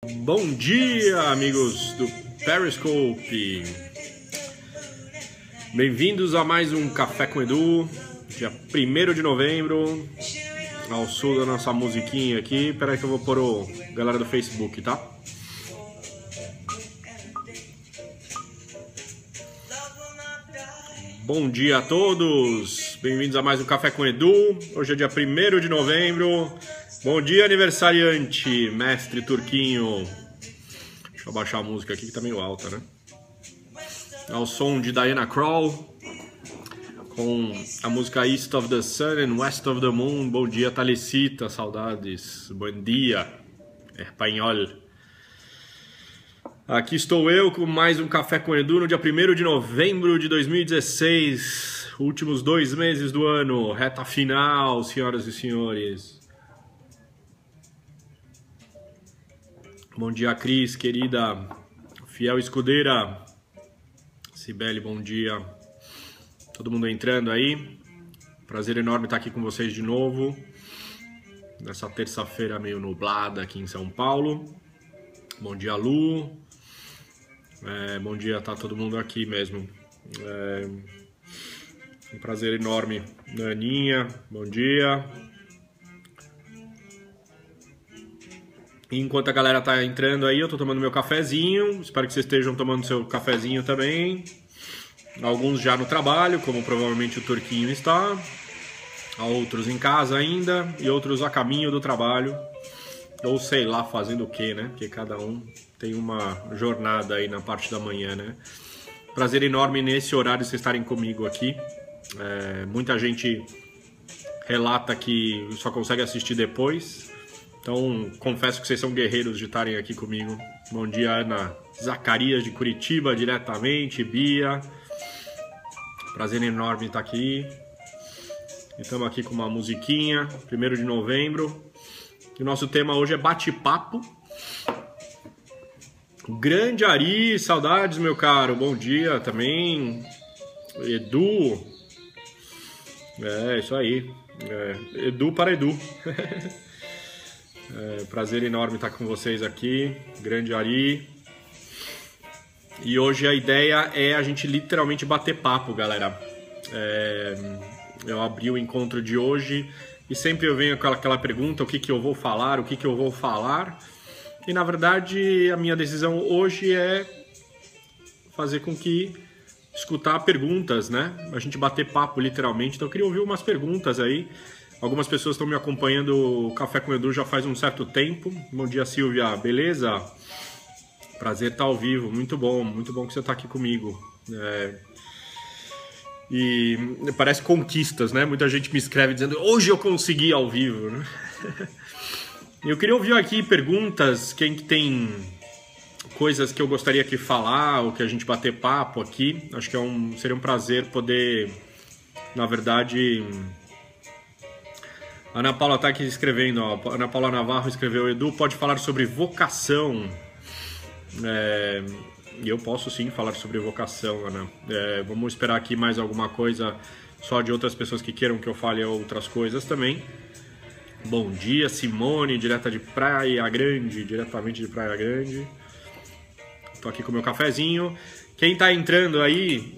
Bom dia, amigos do Periscope. Bem-vindos a mais um Café com Edu, dia 1º de novembro, ao sul da nossa musiquinha aqui. Espera aí que eu vou pôr o galera do Facebook, tá? Bom dia a todos, bem-vindos a mais um Café com Edu. Hoje é dia 1º de novembro. Bom dia, aniversariante, mestre Turquinho. Deixa eu baixar a música aqui que tá meio alta, né? Ao som de Diana Krall, com a música East of the Sun and West of the Moon. Bom dia, Talicita, saudades. Bom dia, espanhol. Aqui estou eu com mais um Café com Edu no dia 1º de novembro de 2016. Últimos 2 meses do ano, reta final, senhoras e senhores. Bom dia, Cris, querida, fiel escudeira. Cibele, bom dia. Todo mundo entrando aí. Prazer enorme estar aqui com vocês de novo. Nessa terça-feira meio nublada aqui em São Paulo. Bom dia, Lu. Bom dia, tá todo mundo aqui mesmo. Um prazer enorme. Aninha, bom dia. Enquanto a galera tá entrando aí, eu tô tomando meu cafezinho. Espero que vocês estejam tomando seu cafezinho também. Alguns já no trabalho, como provavelmente o Turquinho está. Outros em casa ainda. E outros a caminho do trabalho. Ou sei lá, fazendo o que, né? Porque cada um tem uma jornada aí na parte da manhã, né? Prazer enorme nesse horário vocês estarem comigo aqui. Muita gente relata que só consegue assistir depois. Então, confesso que vocês são guerreiros de estarem aqui comigo. Bom dia, Ana Zacarias de Curitiba, diretamente, Bia. Prazer enorme estar aqui. Estamos aqui com uma musiquinha, 1º de novembro. E o nosso tema hoje é bate-papo. Grande Ari, saudades, meu caro. Bom dia também. Edu. Isso aí. Edu para Edu. Prazer enorme estar com vocês aqui, grande Ari. E hoje a ideia é a gente literalmente bater papo, galera. Eu abri o encontro de hoje e sempre eu venho com aquela pergunta, o que que eu vou falar, o que que eu vou falar. E na verdade a minha decisão hoje é fazer com que escutar perguntas, né? A gente bater papo literalmente, então eu queria ouvir umas perguntas aí. Algumas pessoas estão me acompanhando o Café com Edu já faz um certo tempo. Bom dia, Silvia, beleza? Prazer estar ao vivo, muito bom que você está aqui comigo. E parece conquistas, né? Muita gente me escreve dizendo, hoje eu consegui ao vivo, né? Eu queria ouvir aqui perguntas, quem que tem coisas que eu gostaria que falar, ou que a gente bater papo aqui. Acho que seria um prazer poder, na verdade... Ana Paula está aqui escrevendo, ó. Ana Paula Navarro escreveu, Edu, pode falar sobre vocação. E eu posso sim falar sobre vocação, Ana. Vamos esperar aqui mais alguma coisa só de outras pessoas que queiram que eu fale outras coisas também. Bom dia, Simone, diretamente de Praia Grande. Tô aqui com o meu cafezinho. Quem está entrando aí...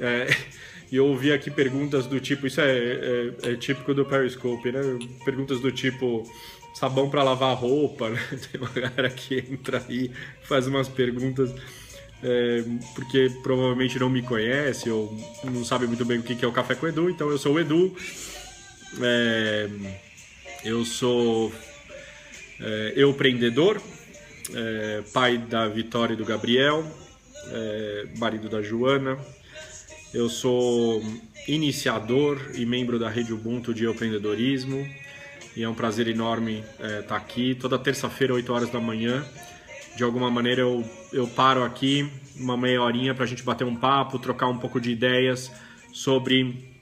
E eu ouvi aqui perguntas do tipo, isso é típico do Periscope, né? Perguntas do tipo, sabão para lavar roupa, né? Tem uma galera que entra aí, faz umas perguntas porque provavelmente não me conhece ou não sabe muito bem o que é o Café com Edu. Então eu sou o Edu, eu sou empreendedor, pai da Vitória e do Gabriel, marido da Joana. Eu sou iniciador e membro da Rede Ubuntu de Empreendedorismo e é um prazer enorme estar aqui. Toda terça-feira, 8 horas da manhã, de alguma maneira eu paro aqui uma meia horinha para a gente bater um papo, trocar um pouco de ideias sobre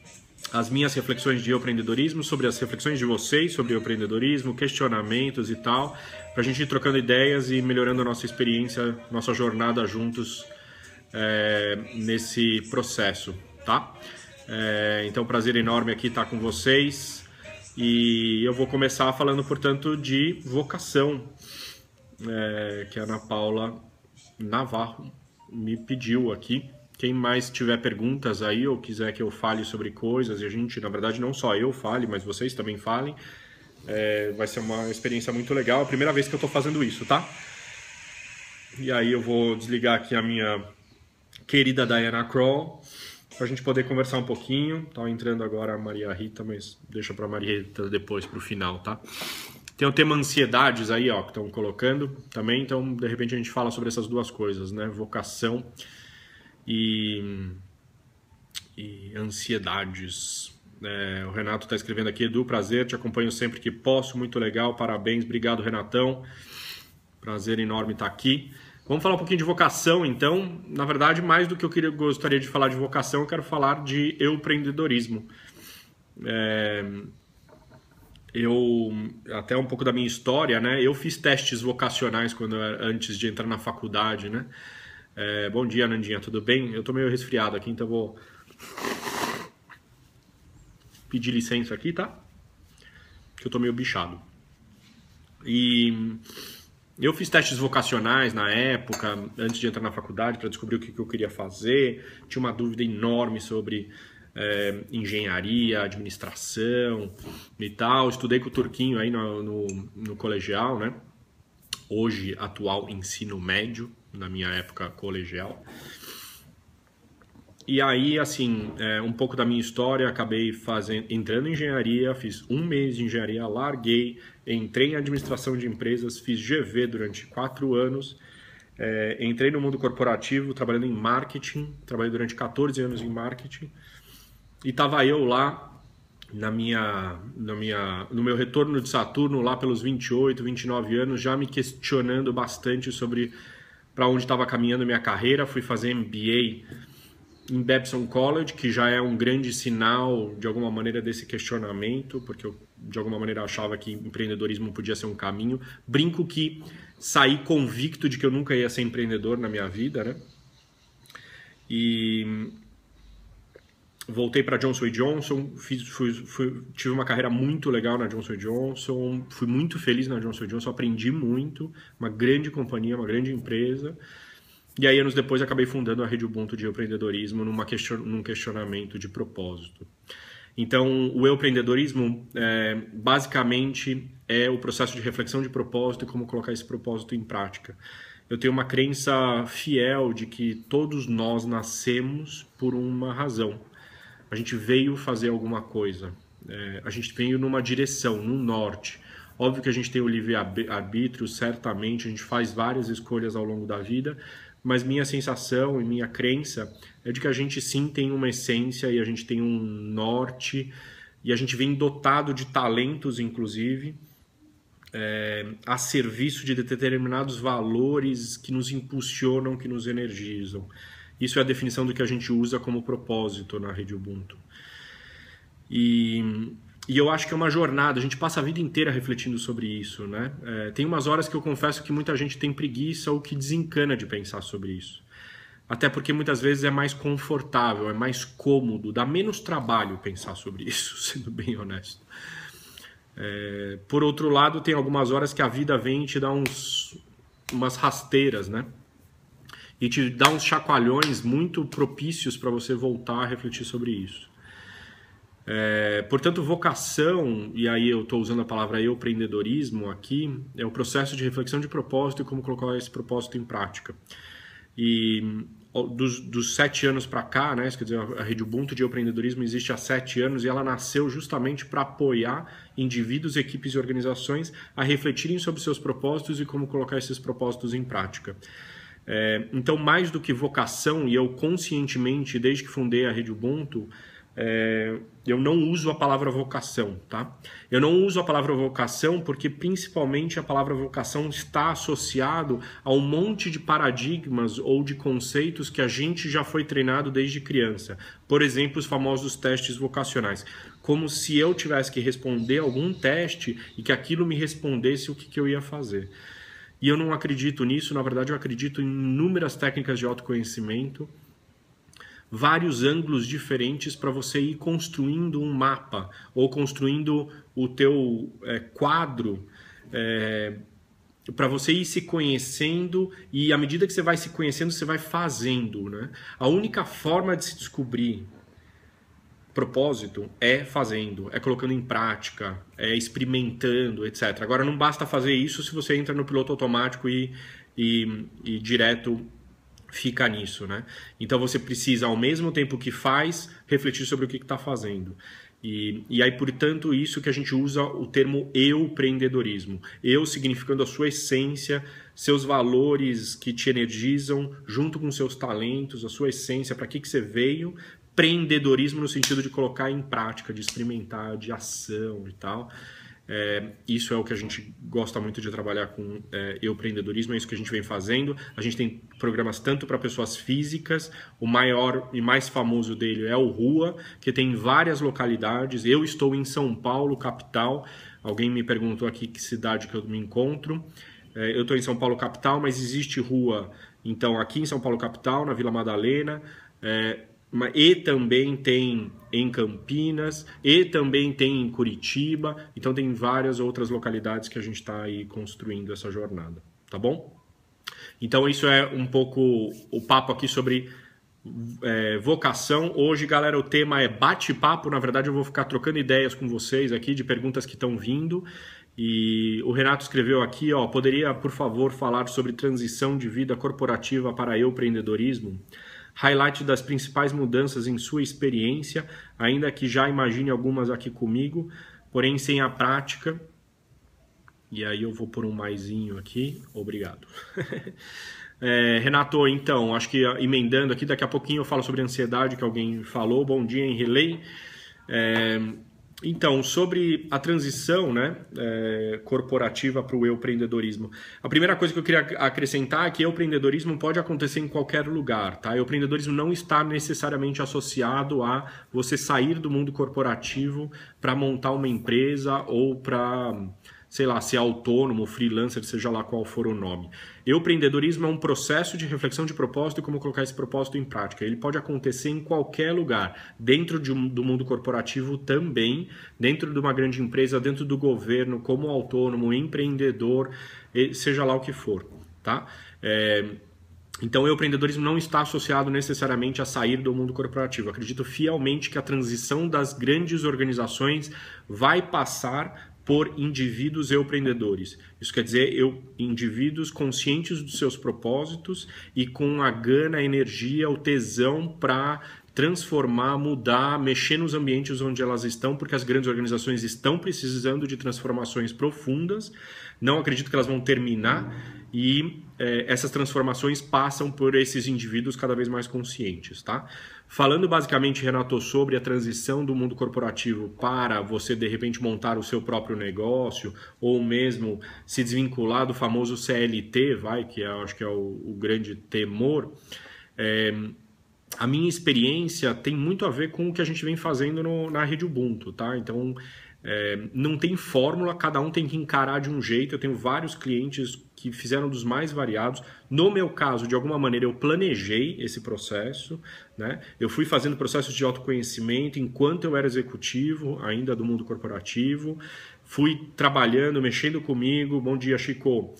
as minhas reflexões de empreendedorismo, sobre as reflexões de vocês sobre o empreendedorismo, questionamentos e tal, para a gente ir trocando ideias e melhorando a nossa experiência, nossa jornada juntos nesse processo, tá? Então, prazer enorme aqui estar com vocês e eu vou começar falando, portanto, de vocação. que a Ana Paula Navarro me pediu aqui. Quem mais tiver perguntas aí ou quiser que eu fale sobre coisas, e a gente, na verdade, não só eu fale, mas vocês também falem, vai ser uma experiência muito legal. É a primeira vez que eu tô fazendo isso, tá? E aí eu vou desligar aqui a minha querida Diana Kroll, para a gente poder conversar um pouquinho. Tá entrando agora a Maria Rita, mas deixa para a Maria Rita depois, para o final, tá? Tem o tema ansiedades aí, ó, que estão colocando também, então de repente a gente fala sobre essas duas coisas, né? Vocação e ansiedades. O Renato está escrevendo aqui: Edu, prazer, te acompanho sempre que posso, muito legal, parabéns, obrigado, Renatão, prazer enorme estar aqui. Vamos falar um pouquinho de vocação, então. Na verdade, mais do que eu gostaria de falar de vocação, eu quero falar de empreendedorismo. Até um pouco da minha história, né? Eu fiz testes vocacionais antes de entrar na faculdade, né? Bom dia, Nandinha, tudo bem? Eu tô meio resfriado aqui, então vou pedir licença aqui, tá? Que eu tô meio bichado. Eu fiz testes vocacionais na época, antes de entrar na faculdade, para descobrir o que eu queria fazer. Tinha uma dúvida enorme sobre engenharia, administração e tal. Estudei com o Turquinho aí no colegial, né? Hoje, atual ensino médio, na minha época colegial. E aí, assim, um pouco da minha história, acabei entrando em engenharia, fiz 1 mês de engenharia, larguei, entrei em administração de empresas, fiz GV durante 4 anos, entrei no mundo corporativo, trabalhando em marketing, trabalhei durante 14 anos em marketing, e estava eu lá, no meu retorno de Saturno, lá pelos 28, 29 anos, já me questionando bastante sobre para onde estava caminhando minha carreira. Fui fazer MBA em Babson College, que já é um grande sinal, de alguma maneira, desse questionamento, porque eu, de alguma maneira, achava que empreendedorismo podia ser um caminho. Brinco que saí convicto de que eu nunca ia ser empreendedor na minha vida, né? E voltei para Johnson & Johnson, tive uma carreira muito legal na Johnson & Johnson, fui muito feliz na Johnson & Johnson, aprendi muito, uma grande companhia, uma grande empresa. E aí, anos depois, acabei fundando a Rede Ubuntu de empreendedorismo num questionamento de propósito. Então, o empreendedorismo, basicamente, é o processo de reflexão de propósito e como colocar esse propósito em prática. Eu tenho uma crença fiel de que todos nós nascemos por uma razão. A gente veio fazer alguma coisa. A gente veio numa direção, num norte. Óbvio que a gente tem o livre-arbítrio, certamente, a gente faz várias escolhas ao longo da vida, mas minha sensação e minha crença é de que a gente sim tem uma essência e a gente tem um norte e a gente vem dotado de talentos, inclusive, a serviço de determinados valores que nos impulsionam, que nos energizam. Isso é a definição do que a gente usa como propósito na Rede Ubuntu. E eu acho que é uma jornada, a gente passa a vida inteira refletindo sobre isso, né? Tem umas horas que eu confesso que muita gente tem preguiça ou que desencana de pensar sobre isso. Até porque muitas vezes é mais confortável, é mais cômodo, dá menos trabalho pensar sobre isso, sendo bem honesto. Por outro lado, tem algumas horas que a vida vem e te dá umas rasteiras, né? E te dá uns chacoalhões muito propícios para você voltar a refletir sobre isso. Portanto, vocação, e aí eu estou usando a palavra empreendedorismo aqui, é o processo de reflexão de propósito e como colocar esse propósito em prática. E dos 7 anos para cá, né, quer dizer, a Rede Ubuntu de empreendedorismo existe há 7 anos e ela nasceu justamente para apoiar indivíduos, equipes e organizações a refletirem sobre seus propósitos e como colocar esses propósitos em prática. Então, mais do que vocação, e eu conscientemente, desde que fundei a Rede Ubuntu, eu não uso a palavra vocação, tá? Eu não uso a palavra vocação porque principalmente a palavra vocação está associado a um monte de paradigmas ou de conceitos que a gente já foi treinado desde criança. Por exemplo, os famosos testes vocacionais. Como se eu tivesse que responder algum teste e que aquilo me respondesse o que eu ia fazer. E eu não acredito nisso, na verdade eu acredito em inúmeras técnicas de autoconhecimento, vários ângulos diferentes para você ir construindo um mapa ou construindo o teu quadro para você ir se conhecendo, e à medida que você vai se conhecendo, você vai fazendo, né? A única forma de se descobrir propósito é fazendo, é colocando em prática, é experimentando, etc. Agora, não basta fazer isso se você entra no piloto automático e direto fica nisso, né? Então você precisa, ao mesmo tempo que faz, refletir sobre o que está fazendo. E aí, portanto, isso que a gente usa o termo eu-empreendedorismo. Eu significando a sua essência, seus valores que te energizam, junto com seus talentos, a sua essência, para que você veio. Empreendedorismo no sentido de colocar em prática, de experimentar, de ação e tal. Isso é o que a gente gosta muito de trabalhar com empreendedorismo, é isso que a gente vem fazendo. A gente tem programas tanto para pessoas físicas, o maior e mais famoso dele é o Rua, que tem várias localidades. Eu estou em São Paulo, capital. Alguém me perguntou aqui que cidade que eu me encontro. Eu estou em São Paulo, capital, mas existe Rua, então, aqui em São Paulo, capital, na Vila Madalena, e também tem em Campinas, e também tem em Curitiba, então tem várias outras localidades que a gente está aí construindo essa jornada, tá bom? Então isso é um pouco o papo aqui sobre vocação. Hoje, galera, o tema é bate-papo, na verdade eu vou ficar trocando ideias com vocês aqui de perguntas que estão vindo, e o Renato escreveu aqui, ó, poderia, por favor, falar sobre transição de vida corporativa para empreendedorismo? Highlight das principais mudanças em sua experiência, ainda que já imagine algumas aqui comigo, porém sem a prática. E aí eu vou por um maisinho aqui, obrigado. Renato, então, acho que emendando aqui, daqui a pouquinho eu falo sobre ansiedade, que alguém falou. Bom dia, em relay. Então, sobre a transição, né, corporativa para o empreendedorismo. A primeira coisa que eu queria acrescentar é que o empreendedorismo pode acontecer em qualquer lugar, tá? O empreendedorismo não está necessariamente associado a você sair do mundo corporativo para montar uma empresa ou para, sei lá, ser autônomo, freelancer, seja lá qual for o nome. Empreendedorismo é um processo de reflexão de propósito e como colocar esse propósito em prática. Ele pode acontecer em qualquer lugar, dentro do mundo corporativo também, dentro de uma grande empresa, dentro do governo, como autônomo, empreendedor, seja lá o que for, tá? Então, o empreendedorismo não está associado necessariamente a sair do mundo corporativo. Eu acredito fielmente que a transição das grandes organizações vai passar por indivíduos empreendedores. Isso quer dizer, indivíduos conscientes dos seus propósitos e com a gana, a energia, o tesão para transformar, mudar, mexer nos ambientes onde elas estão, porque as grandes organizações estão precisando de transformações profundas. Não acredito que elas vão terminar e essas transformações passam por esses indivíduos cada vez mais conscientes, tá? Falando basicamente, Renato, sobre a transição do mundo corporativo para você, de repente, montar o seu próprio negócio ou mesmo se desvincular do famoso CLT, que acho que é o grande temor, a minha experiência tem muito a ver com o que a gente vem fazendo na Rede Ubuntu, tá? Então, não tem fórmula, cada um tem que encarar de um jeito. Eu tenho vários clientes que fizeram dos mais variados. No meu caso, de alguma maneira, eu planejei esse processo, né? Eu fui fazendo processos de autoconhecimento enquanto eu era executivo, ainda do mundo corporativo. Fui trabalhando, mexendo comigo. Bom dia, Chico.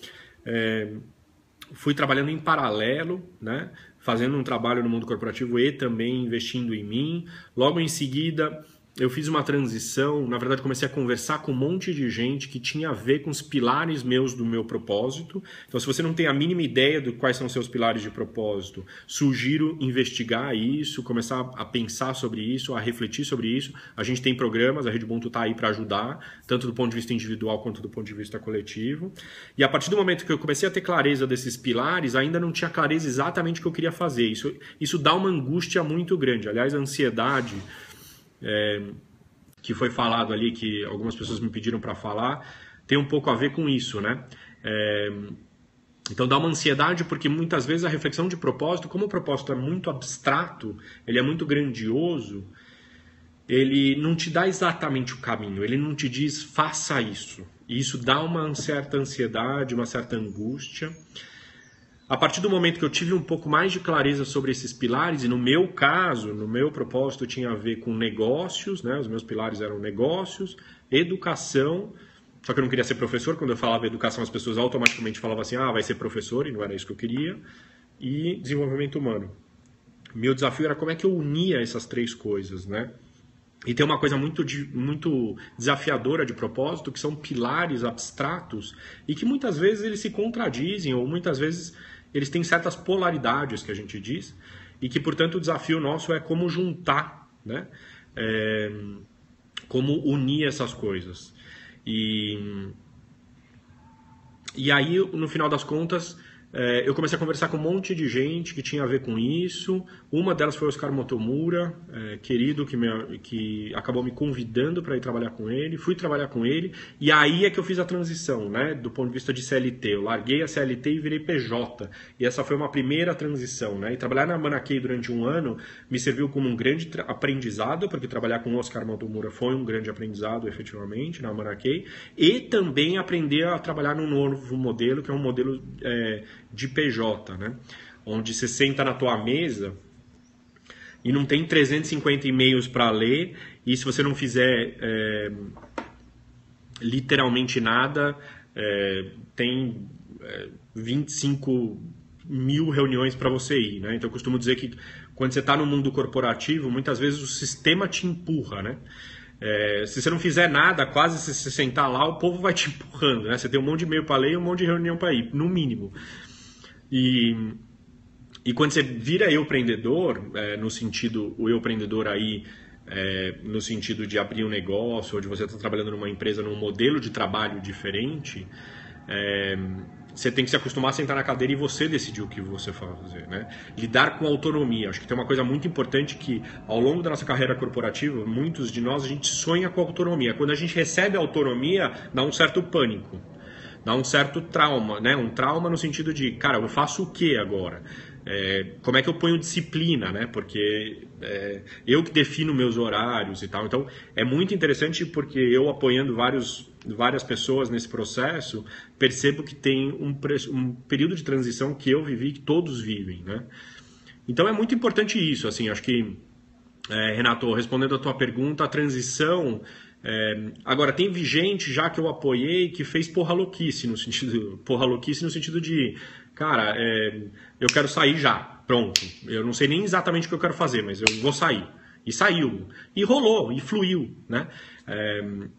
Fui trabalhando em paralelo, né? Fazendo um trabalho no mundo corporativo e também investindo em mim. Logo em seguida, eu fiz uma transição, na verdade comecei a conversar com um monte de gente que tinha a ver com os pilares meus do meu propósito. Então, se você não tem a mínima ideia de quais são os seus pilares de propósito, sugiro investigar isso, começar a pensar sobre isso, a refletir sobre isso. A gente tem programas, a Rede Ubuntu está aí para ajudar, tanto do ponto de vista individual quanto do ponto de vista coletivo. E a partir do momento que eu comecei a ter clareza desses pilares, ainda não tinha clareza exatamente o que eu queria fazer. Isso dá uma angústia muito grande. Aliás, a ansiedade... que foi falado ali, que algumas pessoas me pediram para falar, tem um pouco a ver com isso, né? Então dá uma ansiedade porque muitas vezes a reflexão de propósito, como o propósito é muito abstrato, ele é muito grandioso, ele não te dá exatamente o caminho, ele não te diz faça isso. E isso dá uma certa ansiedade, uma certa angústia. A partir do momento que eu tive um pouco mais de clareza sobre esses pilares, e no meu caso, no meu propósito tinha a ver com negócios, né? Os meus pilares eram negócios, educação Só que eu não queria ser professor. Quando eu falava educação, as pessoas automaticamente falavam assim, vai ser professor, e não era isso que eu queria. E desenvolvimento humano. Meu desafio era como é que eu unia essas 3 coisas, né? E tem uma coisa muito desafiadora de propósito, que são pilares abstratos e que muitas vezes eles se contradizem, ou muitas vezes eles têm certas polaridades, que a gente diz, e que, portanto, o desafio nosso é como juntar, né? Como unir essas coisas. E aí, no final das contas, eu comecei a conversar com um monte de gente que tinha a ver com isso. Uma delas foi o Oscar Motomura, querido, que acabou me convidando para ir trabalhar com ele. Fui trabalhar com ele, e aí é que eu fiz a transição, né, do ponto de vista de CLT. Eu larguei a CLT e virei PJ. E essa foi uma primeira transição, né? E trabalhar na Manaquei durante um ano me serviu como um grande aprendizado, porque trabalhar com o Oscar Motomura foi um grande aprendizado, efetivamente, na Manaquei. E também aprender a trabalhar num novo modelo, que é um modelo de PJ, né? Onde você senta na tua mesa e não tem 350 e-mails para ler, e se você não fizer literalmente nada, tem 25 mil reuniões para você ir, né? Então eu costumo dizer que quando você está no mundo corporativo, muitas vezes o sistema te empurra, né? Se você não fizer nada, quase se você sentar lá, o povo vai te empurrando, né? Você tem um monte de e-mail para ler e um monte de reunião para ir, no mínimo. E quando você vira empreendedor, no sentido, o empreendedor aí, no sentido de abrir um negócio, ou de você estar trabalhando numa empresa, num modelo de trabalho diferente, você tem que se acostumar a sentar na cadeira e você decidir o que você fazer, né? Lidar com autonomia. Acho que tem uma coisa muito importante que, ao longo da nossa carreira corporativa, muitos de nós, a gente sonha com autonomia. Quando a gente recebe autonomia, dá um certo pânico. Dá um certo trauma, né? Um trauma no sentido de, cara, eu faço o que agora? Como é que eu ponho disciplina, né? Porque eu que defino meus horários e tal. Então, é muito interessante porque eu, apoiando várias pessoas nesse processo, percebo que tem um período de transição que eu vivi, que todos vivem, né? Então, é muito importante isso, assim, acho que, Renato, respondendo a tua pergunta, a transição... agora, tem gente já que eu apoiei que fez porra louquice no sentido de, cara, eu quero sair já, pronto. Eu não sei nem exatamente o que eu quero fazer, mas eu vou sair. E saiu. E rolou, e fluiu, né?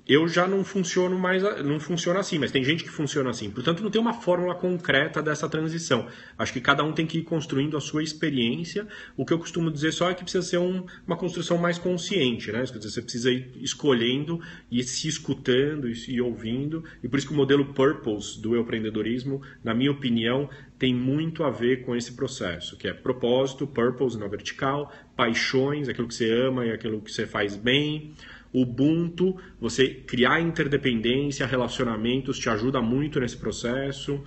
Eu já não funciono mais, não funciona assim, mas tem gente que funciona assim. Portanto, não tem uma fórmula concreta dessa transição. Acho que cada um tem que ir construindo a sua experiência. O que eu costumo dizer só é que precisa ser uma construção mais consciente, né? Quer dizer, você precisa ir escolhendo e se escutando e ouvindo. E por isso que o modelo Purpose do empreendedorismo, na minha opinião, tem muito a ver com esse processo, que é propósito, purpose na vertical, paixões, aquilo que você ama e aquilo que você faz bem. Ubuntu, você criar interdependência, relacionamentos, te ajuda muito nesse processo.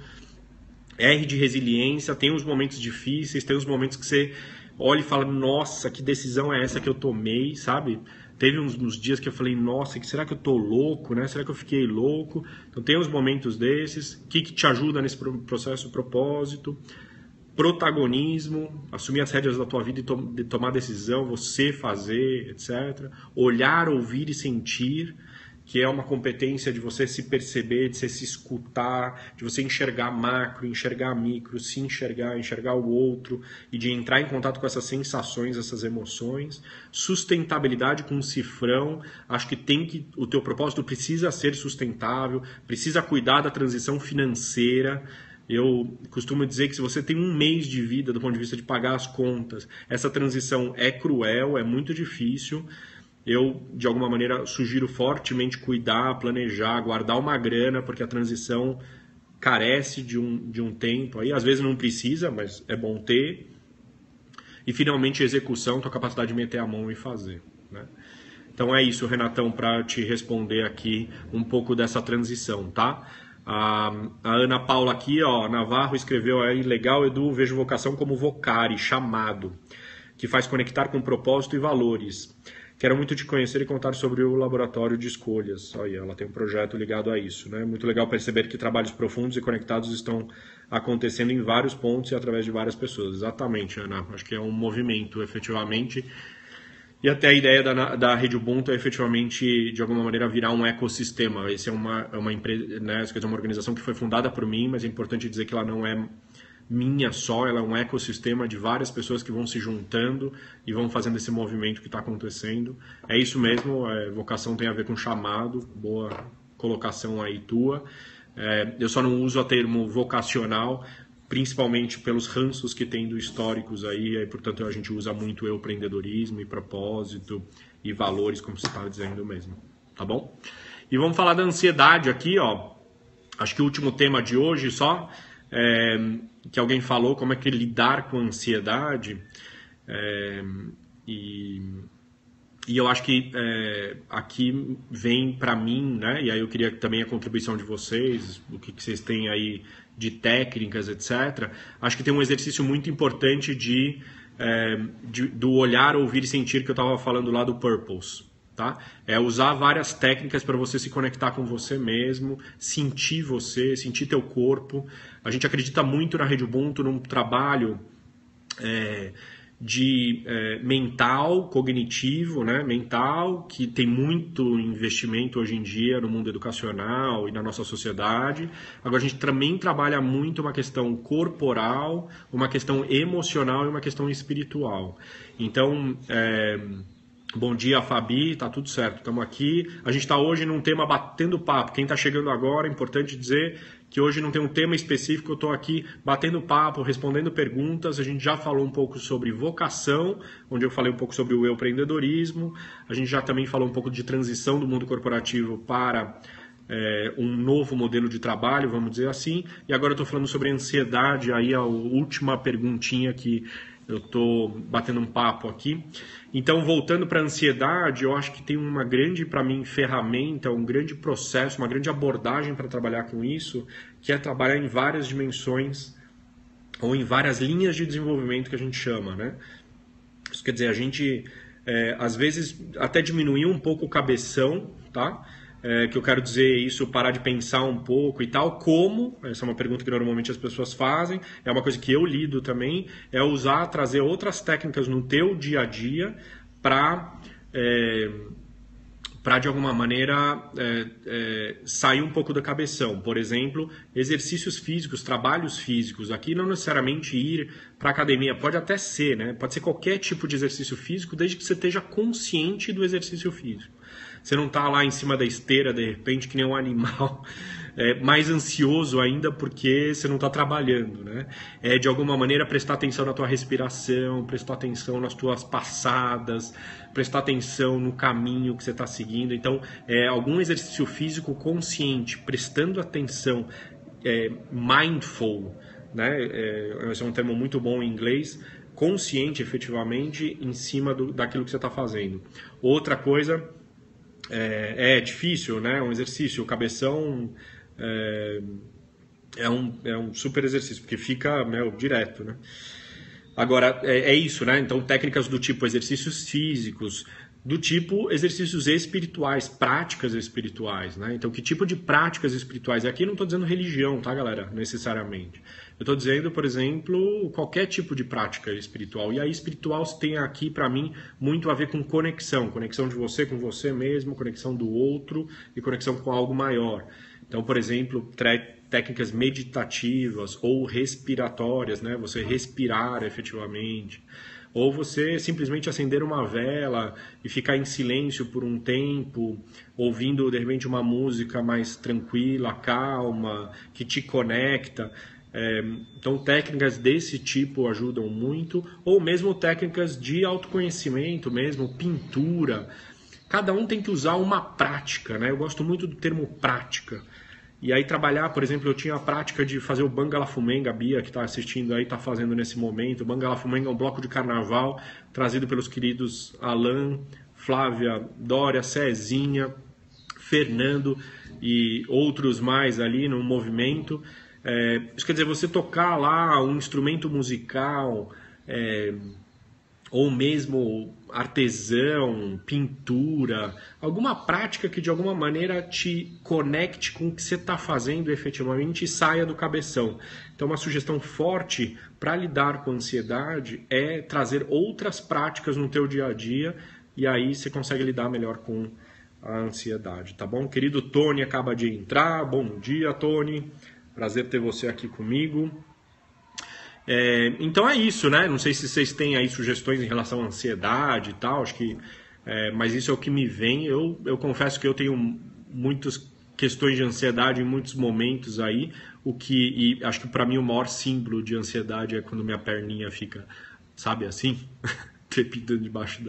R de resiliência, tem os momentos difíceis, tem os momentos que você olha e fala, nossa, que decisão é essa que eu tomei, sabe? Teve uns dias que eu falei, nossa, será que eu tô louco, né? Será que eu fiquei louco? Então tem os momentos desses, o que te ajuda nesse processo, propósito. Protagonismo, assumir as rédeas da tua vida e tomar decisão, você fazer, etc. Olhar, ouvir e sentir, que é uma competência de você se perceber, de você se escutar, de você enxergar macro, enxergar micro, se enxergar o outro e de entrar em contato com essas sensações, essas emoções. Sustentabilidade com um cifrão, acho que o teu propósito precisa ser sustentável, precisa cuidar da transição financeira. Eu costumo dizer que se você tem um mês de vida do ponto de vista de pagar as contas, essa transição é cruel, é muito difícil. Eu, de alguma maneira, sugiro fortemente cuidar, planejar, guardar uma grana, porque a transição carece de um tempo. Aí, às vezes não precisa, mas é bom ter. E, finalmente, execução, tua capacidade de meter a mão e fazer, né? Então é isso, Renatão, para te responder aqui um pouco dessa transição, tá? A Ana Paula aqui, ó, Navarro escreveu aí, legal, Edu, vejo vocação como vocare, chamado, que faz conectar com propósito e valores. Quero muito te conhecer e contar sobre o laboratório de escolhas. Olha, ela tem um projeto ligado a isso, né? Muito legal perceber que trabalhos profundos e conectados estão acontecendo em vários pontos e através de várias pessoas. Exatamente, Ana. Acho que é um movimento, efetivamente. E até a ideia da Rede Ubuntu é efetivamente, de alguma maneira, virar um ecossistema. Essa é uma empresa, né, uma organização que foi fundada por mim, mas é importante dizer que ela não é minha só, ela é um ecossistema de várias pessoas que vão se juntando e vão fazendo esse movimento que está acontecendo. É isso mesmo, vocação tem a ver com chamado, boa colocação aí tua. Eu só não uso o termo vocacional, principalmente pelos ranços que tem do históricos aí, portanto a gente usa muito empreendedorismo e propósito e valores, como você estava dizendo mesmo, tá bom? E vamos falar da ansiedade aqui, ó. Acho que o último tema de hoje só, que alguém falou, como é que lidar com a ansiedade, e eu acho que aqui vem para mim, né? E aí eu queria também a contribuição de vocês, o que vocês têm aí de técnicas, etc. Acho que tem um exercício muito importante do olhar, ouvir e sentir que eu estava falando lá do Purpose. Tá? É usar várias técnicas para você se conectar com você mesmo, sentir você, sentir teu corpo. A gente acredita muito na Rede Ubuntu, num trabalho mental, cognitivo, né? Mental, que tem muito investimento hoje em dia no mundo educacional e na nossa sociedade. Agora a gente também trabalha muito uma questão corporal, uma questão emocional e uma questão espiritual. Então, bom dia, Fabi, tá tudo certo, estamos aqui. A gente está hoje num tema batendo papo. Quem está chegando agora, é importante dizer que hoje não tem um tema específico, eu estou aqui batendo papo, respondendo perguntas. A gente já falou um pouco sobre vocação, onde eu falei um pouco sobre o empreendedorismo. A gente já também falou um pouco de transição do mundo corporativo para um novo modelo de trabalho, vamos dizer assim. E agora eu estou falando sobre ansiedade, aí a última perguntinha que eu estou batendo um papo aqui. Então, voltando para a ansiedade, eu acho que tem uma grande, para mim, ferramenta, um grande processo, uma grande abordagem para trabalhar com isso, que é trabalhar em várias dimensões ou em várias linhas de desenvolvimento que a gente chama, né? Isso quer dizer, a gente, às vezes, até diminuir um pouco o cabeção, tá? Que eu quero dizer isso, parar de pensar um pouco e tal, como, essa é uma pergunta que normalmente as pessoas fazem, é uma coisa que eu lido também, é trazer outras técnicas no teu dia a dia para de alguma maneira sair um pouco da cabeção. Por exemplo, exercícios físicos, trabalhos físicos. Aqui não necessariamente ir para a academia, pode até ser, né? Pode ser qualquer tipo de exercício físico, desde que você esteja consciente do exercício físico. Você não está lá em cima da esteira, de repente, que nem um animal, mais ansioso ainda porque você não está trabalhando, né? De alguma maneira prestar atenção na tua respiração, prestar atenção nas tuas passadas, prestar atenção no caminho que você está seguindo. Então, algum exercício físico consciente, prestando atenção, mindful, né? Esse é um termo muito bom em inglês, consciente efetivamente em cima daquilo que você está fazendo. Outra coisa... É difícil, né? Um exercício, o cabeção é um super exercício, porque fica direto, né? Agora, é isso, né? Então, técnicas do tipo exercícios físicos, do tipo exercícios espirituais, práticas espirituais, né? Então, que tipo de práticas espirituais? Aqui não estou dizendo religião, tá, galera? Necessariamente. Eu estou dizendo, por exemplo, qualquer tipo de prática espiritual. E a espiritual tem aqui, para mim, muito a ver com conexão. Conexão de você com você mesmo, conexão do outro e conexão com algo maior. Então, por exemplo, técnicas meditativas ou respiratórias, né? Você respirar efetivamente. Ou você simplesmente acender uma vela e ficar em silêncio por um tempo, ouvindo, de repente, uma música mais tranquila, calma, que te conecta. Então, técnicas desse tipo ajudam muito, ou mesmo técnicas de autoconhecimento mesmo, pintura. Cada um tem que usar uma prática, né? Eu gosto muito do termo prática. E aí trabalhar, por exemplo, eu tinha a prática de fazer o Bangala Fumenga, a Bia que está assistindo aí, está fazendo nesse momento. O Bangala Fumenga é um bloco de carnaval trazido pelos queridos Alan, Flávia, Dória, Cezinha, Fernando e outros mais ali no movimento. Isso quer dizer, você tocar lá um instrumento musical, ou mesmo artesão, pintura, alguma prática que de alguma maneira te conecte com o que você está fazendo efetivamente e saia do cabeção. Então, uma sugestão forte para lidar com a ansiedade é trazer outras práticas no teu dia a dia e aí você consegue lidar melhor com a ansiedade, tá bom? Querido Tony acaba de entrar, bom dia, Tony, prazer ter você aqui comigo. Então é isso, né? Não sei se vocês têm aí sugestões em relação à ansiedade e tal, acho que, mas isso é o que me vem. Eu confesso que eu tenho muitas questões de ansiedade em muitos momentos aí, e acho que para mim o maior símbolo de ansiedade é quando minha perninha fica, sabe, assim, trepidando debaixo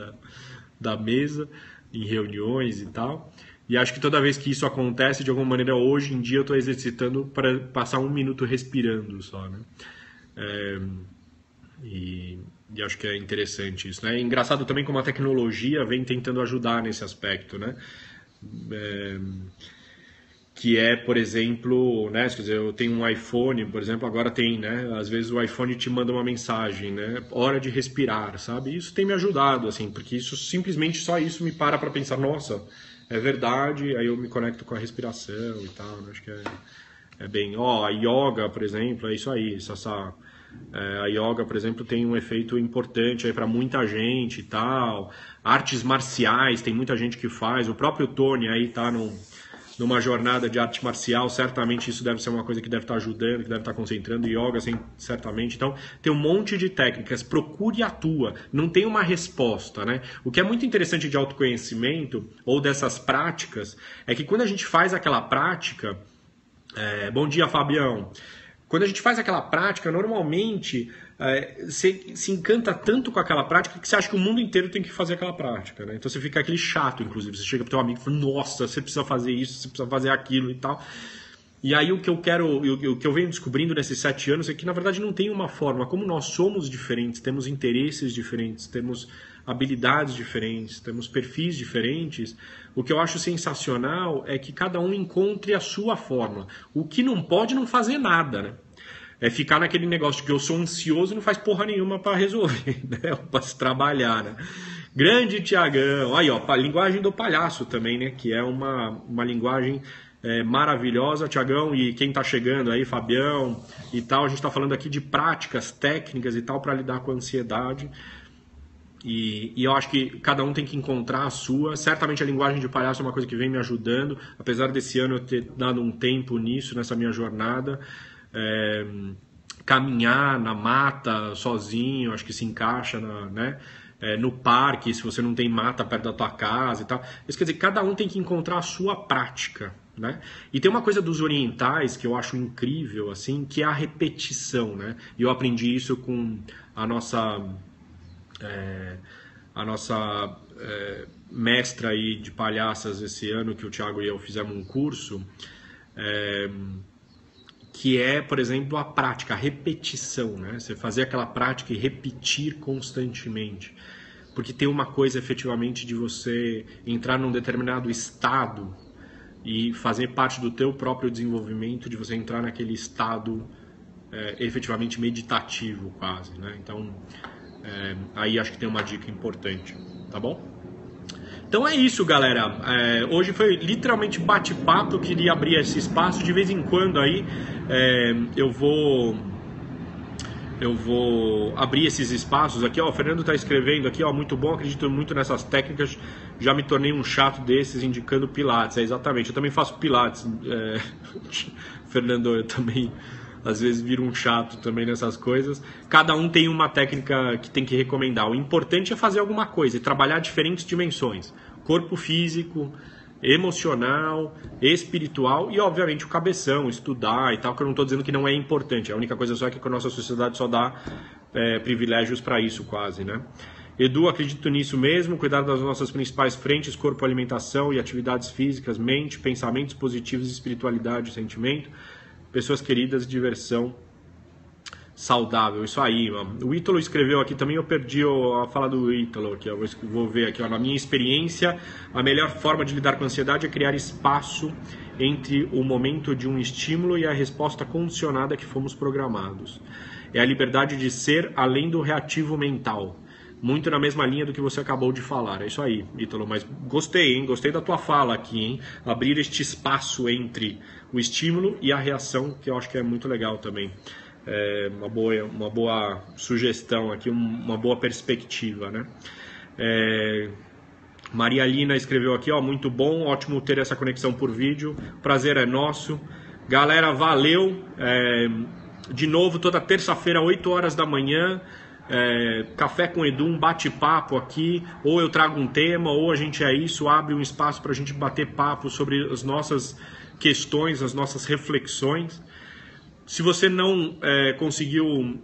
da mesa, em reuniões e tal. E acho que toda vez que isso acontece, de alguma maneira, hoje em dia eu estou exercitando para passar 1 minuto respirando só, né? E acho que é interessante isso, né? É engraçado também como a tecnologia vem tentando ajudar nesse aspecto, né? Que é, por exemplo, né? Quer dizer, eu tenho um iPhone, por exemplo, agora tem, né? Às vezes o iPhone te manda uma mensagem, né? Hora de respirar, sabe? Isso tem me ajudado, assim, porque isso simplesmente só isso me para pensar, nossa, é verdade, aí eu me conecto com a respiração e tal, né? Acho que é bem... a yoga, por exemplo, é isso aí, a yoga, por exemplo, tem um efeito importante aí para muita gente e tal. Artes marciais, tem muita gente que faz. O próprio Tony aí tá numa jornada de arte marcial, certamente isso deve ser uma coisa que deve estar ajudando, que deve estar concentrando. Yoga, certamente. Então, tem um monte de técnicas. Procure a tua. Não tem uma resposta, né? O que é muito interessante de autoconhecimento ou dessas práticas é que quando a gente faz aquela prática... bom dia, Fabião. Quando a gente faz aquela prática, normalmente você se encanta tanto com aquela prática que você acha que o mundo inteiro tem que fazer aquela prática, né? Então você fica aquele chato, inclusive. Você chega pro teu amigo e fala, nossa, você precisa fazer isso, você precisa fazer aquilo e tal. E aí o que eu venho descobrindo nesses 7 anos é que, na verdade, não tem uma forma. Como nós somos diferentes, temos interesses diferentes, temos habilidades diferentes, temos perfis diferentes, o que eu acho sensacional é que cada um encontre a sua forma. O que não pode não fazer nada, né? É ficar naquele negócio de que eu sou ansioso e não faz porra nenhuma para resolver, né? Para se trabalhar, né? Grande Tiagão, aí ó, a linguagem do palhaço também, né? Que é uma linguagem maravilhosa, Tiagão, e quem tá chegando aí, Fabião e tal, a gente tá falando aqui de práticas, técnicas e tal para lidar com a ansiedade. E eu acho que cada um tem que encontrar a sua. Certamente a linguagem de palhaço é uma coisa que vem me ajudando, apesar desse ano eu ter dado um tempo nisso, nessa minha jornada. Caminhar na mata sozinho, acho que se encaixa no parque, se você não tem mata perto da tua casa e tal. Isso quer dizer, cada um tem que encontrar a sua prática, né? E tem uma coisa dos orientais que eu acho incrível, assim, que é a repetição, né? E eu aprendi isso com a nossa mestra aí de palhaças esse ano, que o Thiago e eu fizemos um curso, que é, por exemplo, a prática, a repetição, né? Você fazer aquela prática e repetir constantemente. Porque tem uma coisa, efetivamente, de você entrar num determinado estado e fazer parte do teu próprio desenvolvimento, de você entrar naquele estado efetivamente meditativo, quase, né? Então, aí acho que tem uma dica importante, tá bom? Então é isso, galera. Hoje foi literalmente bate-papo. Eu queria abrir esse espaço. De vez em quando aí eu vou abrir esses espaços aqui. Ó, o Fernando está escrevendo aqui, ó, muito bom, acredito muito nessas técnicas. Já me tornei um chato desses indicando Pilates. Exatamente, eu também faço Pilates. Fernando, eu também às vezes viro um chato também nessas coisas. Cada um tem uma técnica que tem que recomendar. O importante é fazer alguma coisa e trabalhar diferentes dimensões. Corpo físico, emocional, espiritual e, obviamente, o cabeção, estudar e tal, que eu não estou dizendo que não é importante. A única coisa só é que a nossa sociedade só dá privilégios para isso, quase, né? Edu, acredito nisso mesmo, cuidar das nossas principais frentes, corpo, alimentação e atividades físicas, mente, pensamentos positivos, espiritualidade, sentimento, pessoas queridas, diversão saudável. Isso aí, mano. O Ítalo escreveu aqui também, eu perdi a fala do Ítalo aqui, eu vou ver aqui, ó. Na minha experiência, a melhor forma de lidar com a ansiedade é criar espaço entre o momento de um estímulo e a resposta condicionada que fomos programados. É a liberdade de ser além do reativo mental. Muito na mesma linha do que você acabou de falar. É isso aí, Ítalo. Mas gostei, hein? Gostei da tua fala aqui, hein? Abrir este espaço entre o estímulo e a reação, que eu acho que é muito legal também. Uma boa sugestão aqui, uma boa perspectiva, né? Maria Lina escreveu aqui, ó, muito bom, ótimo ter essa conexão por vídeo, prazer é nosso. Galera, valeu, de novo toda terça-feira, 8 horas da manhã, Café com Edu, um bate-papo aqui, ou eu trago um tema, ou a gente abre um espaço para a gente bater papo sobre as nossas questões, as nossas reflexões. Se você não conseguiu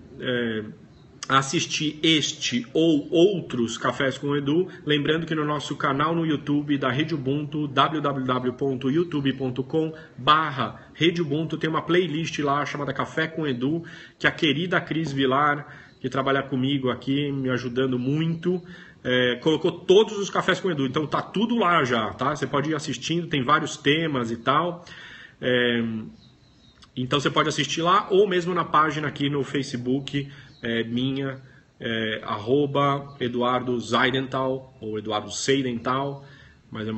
assistir este ou outros Cafés com Edu, lembrando que no nosso canal no YouTube da Rede Ubuntu, www.youtube.com/Rede Ubuntu, tem uma playlist lá chamada Café com Edu, que a querida Cris Vilar, que trabalha comigo aqui, me ajudando muito, colocou todos os Cafés com Edu, então tá tudo lá já, tá? Você pode ir assistindo, tem vários temas e tal, então você pode assistir lá, ou mesmo na página aqui no Facebook, minha, @Eduardo Zeidenthal, ou Eduardo Seidenthal, mas a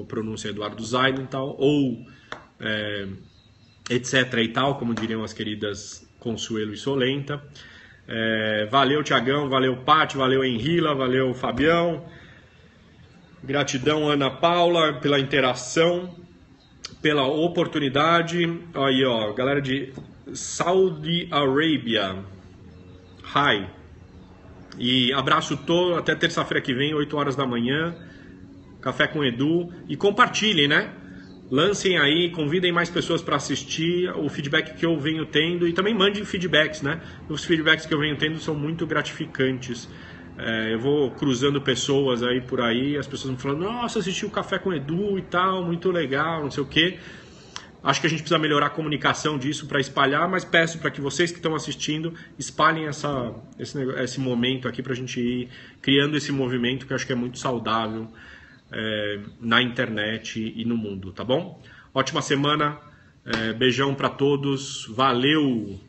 pronúncia é Eduardo Zeidenthal, ou etc e tal, como diriam as queridas Consuelo e Solenta. Valeu, Tiagão, valeu, Pati, valeu, Henrila, valeu, Fabião. Gratidão, Ana Paula, pela interação, pela oportunidade. Aí, ó, galera de Saudi Arabia. Hi. E abraço todo, até terça-feira que vem, 8 horas da manhã. Café com Edu. E compartilhem, né? Lancem aí, convidem mais pessoas para assistir o feedback que eu venho tendo. E também mandem feedbacks, né? Os feedbacks que eu venho tendo são muito gratificantes. Eu vou cruzando pessoas aí por aí, as pessoas me falando, nossa, assisti o Café com Edu e tal, muito legal, não sei o quê. Acho que a gente precisa melhorar a comunicação disso para espalhar, mas peço para que vocês que estão assistindo espalhem esse momento aqui para a gente ir criando esse movimento que eu acho que é muito saudável na internet e no mundo, tá bom? Ótima semana, beijão para todos, valeu!